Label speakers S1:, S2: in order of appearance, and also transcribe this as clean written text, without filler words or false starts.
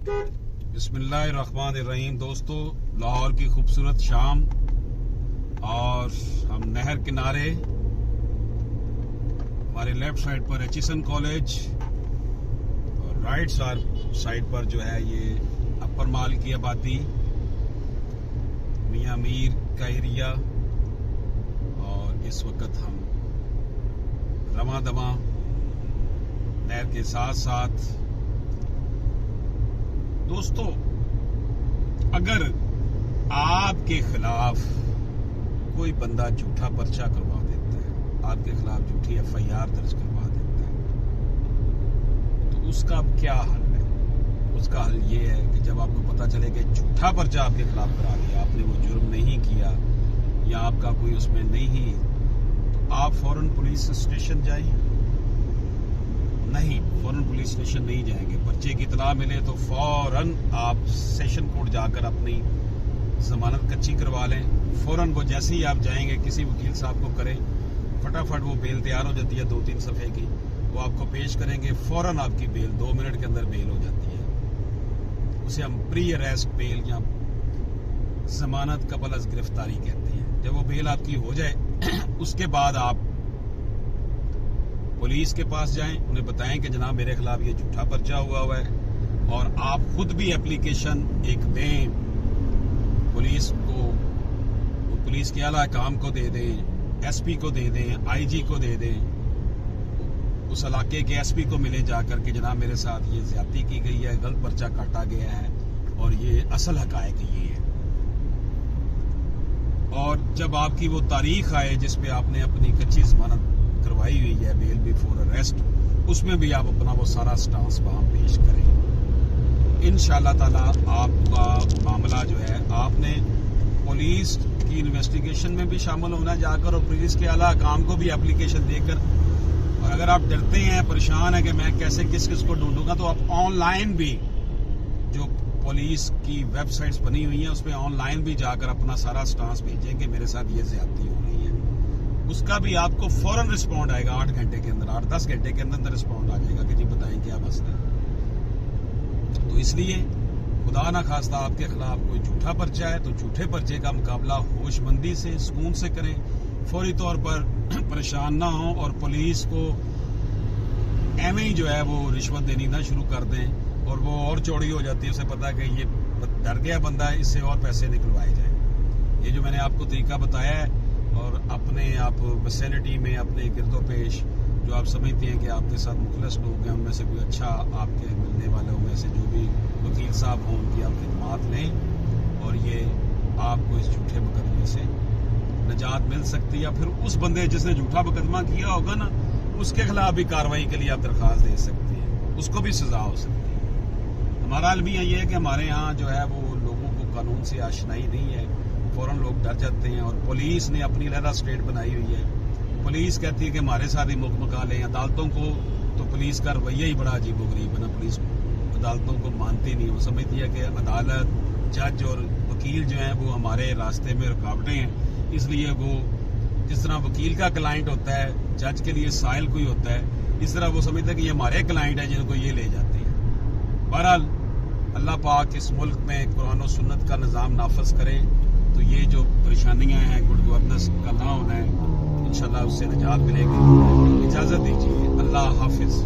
S1: بسم اللہ الرحمن الرحیم۔ دوستو، لاہور کی خوبصورت شام اور ہم نہر کنارے، ہمارے لیفٹ سائڈ پر ایچیسن کالج اور رائٹ سائڈ پر جو ہے یہ اپر مال کی آبادی، میاں میر کا ایریا، اور اس وقت ہم رواں دواں نہر کے ساتھ ساتھ۔ دوستو، اگر آپ کے خلاف کوئی بندہ جھوٹا پرچہ کروا دیتا ہے، آپ کے خلاف جھوٹی FIR درج کروا دیتا ہے، تو اس کا اب کیا حل ہے؟ اس کا حل یہ ہے کہ جب آپ کو پتا چلے کہ جھوٹا پرچہ آپ کے خلاف کرا دیا، آپ نے وہ جرم نہیں کیا یا آپ کا کوئی اس میں نہیں، تو آپ فوراً پولیس اسٹیشن جائیے۔ نہیں، فوراً پولیس اسٹیشن نہیں جائیں گے۔ پرچے کی اطلاع ملے تو فوراً آپ سیشن کورٹ جا کر اپنی ضمانت کچی کروا لیں۔ فوراً وہ جیسے ہی آپ جائیں گے کسی وکیل صاحب کو کریں، فٹافٹ وہ بیل تیار ہو جاتی ہے 2-3 صفحے کی، وہ آپ کو پیش کریں گے، فوراً آپ کی بیل 2 منٹ کے اندر بیل ہو جاتی ہے۔ اسے ہم پری اریسٹ بیل یا ضمانت قبل از گرفتاری کہتے ہیں۔ جب وہ بیل آپ کی ہو جائے اس کے بعد آپ پولیس کے پاس جائیں، انہیں بتائیں کہ جناب میرے خلاف یہ جھوٹا پرچہ ہوا ہے، اور آپ خود بھی اپلیکیشن ایک دیں پولیس کو، پولیس کے اعلیٰ حکام کو دے دیں، SP کو دے دیں، IG کو دے دیں، اس علاقے کے SP کو ملے جا کر کہ جناب میرے ساتھ یہ زیادتی کی گئی ہے، غلط پرچہ کاٹا گیا ہے اور یہ اصل حقائق یہ ہے۔ اور جب آپ کی وہ تاریخ آئے جس پہ آپ نے اپنی کچی ضمانت کروائی ہوئی ہے، بیل بیفور اریسٹ، اس میں بھی آپ اپنا وہ سارا سٹانس وہاں پیش کریں۔ انشاءاللہ تعالی آپ کا معاملہ جو ہے، آپ نے پولیس کی انویسٹیگیشن میں بھی شامل ہونا جا کر، اور پولیس کے اعلیٰ حکام کو بھی اپلیکیشن دے کر۔ اور اگر آپ ڈرتے ہیں، پریشان ہیں کہ میں کیسے کس کو ڈھونڈوں گا، تو آپ آن لائن بھی جو پولیس کی ویب سائٹس بنی ہوئی ہیں اس پہ آن لائن بھی جا کر اپنا سارا سٹانس بھیجیں کہ میرے ساتھ یہ زیادتی ہو رہی ہے۔ اس کا بھی آپ کو فوراً رسپونڈ آئے گا، 8 گھنٹے کے اندر، 8-10 گھنٹے کے اندر رسپونڈ آ جائے گا کہ جی بتائیں کیا مسئلہ ہے۔ تو اس لیے خدا نہ خواستہ آپ کے خلاف کوئی جھوٹا پرچہ ہے تو جھوٹے پرچے کا مقابلہ ہوش مندی سے، سکون سے کریں، فوری طور پر پریشان نہ ہوں، اور پولیس کو ایویں ہی جو ہے وہ رشوت دینی نہ شروع کر دیں، اور وہ اور چوڑی ہو جاتی ہے، اسے پتا کہ یہ ڈر گیا بندہ ہے، اس سے اور پیسے نکلوائے جائیں۔ یہ جو میں نے آپ کو طریقہ بتایا ہے، اور اپنے آپ ویسینٹی میں، اپنے گرد و پیش جو آپ سمجھتے ہیں کہ آپ کے ساتھ مخلص لوگ ہیں، ان میں سے کوئی اچھا آپ کے ملنے والوں میں سے جو بھی وکیل صاحب ہوں، ان کی آپ خدمات لیں، اور یہ آپ کو اس جھوٹے مقدمے سے نجات مل سکتی ہے۔ پھر اس بندے جس نے جھوٹا مقدمہ کیا ہوگا نا، اس کے خلاف بھی کارروائی کے لیے آپ درخواست دے سکتے ہیں، اس کو بھی سزا ہو سکتی ہے۔ ہمارا المیہ یہ ہے کہ ہمارے ہاں جو ہے وہ لوگوں کو قانون سے آشنائی نہیں ہے، فوراً لوگ ڈر جاتے ہیں، اور پولیس نے اپنی علیحدہ اسٹیٹ بنائی ہوئی ہے۔ پولیس کہتی ہے کہ ہمارے ساتھ ہی مکمکا لیں۔ عدالتوں کو تو پولیس کا رویہ ہی بڑا عجیب و غریب ہے نا، پولیس عدالتوں کو مانتی نہیں، وہ سمجھتی ہے کہ عدالت، جج اور وکیل جو ہیں وہ ہمارے راستے میں رکاوٹیں ہیں، اس لیے وہ جس طرح وکیل کا کلائنٹ ہوتا ہے، جج کے لیے سائل کوئی ہوتا ہے، اس طرح وہ سمجھتا ہے کہ یہ ہمارے کلائنٹ ہیں جن کو یہ لے جاتے ہیں۔ بہرحال اللہ پاک اس ملک میں قرآن و سنت کا نظام نافذ کرے تو یہ جو پریشانیاں ہیں، گڈ گورننس کا نہ ہونا ہے، انشاءاللہ اس سے نجات ملے گی۔ اجازت دیجیے، اللہ حافظ۔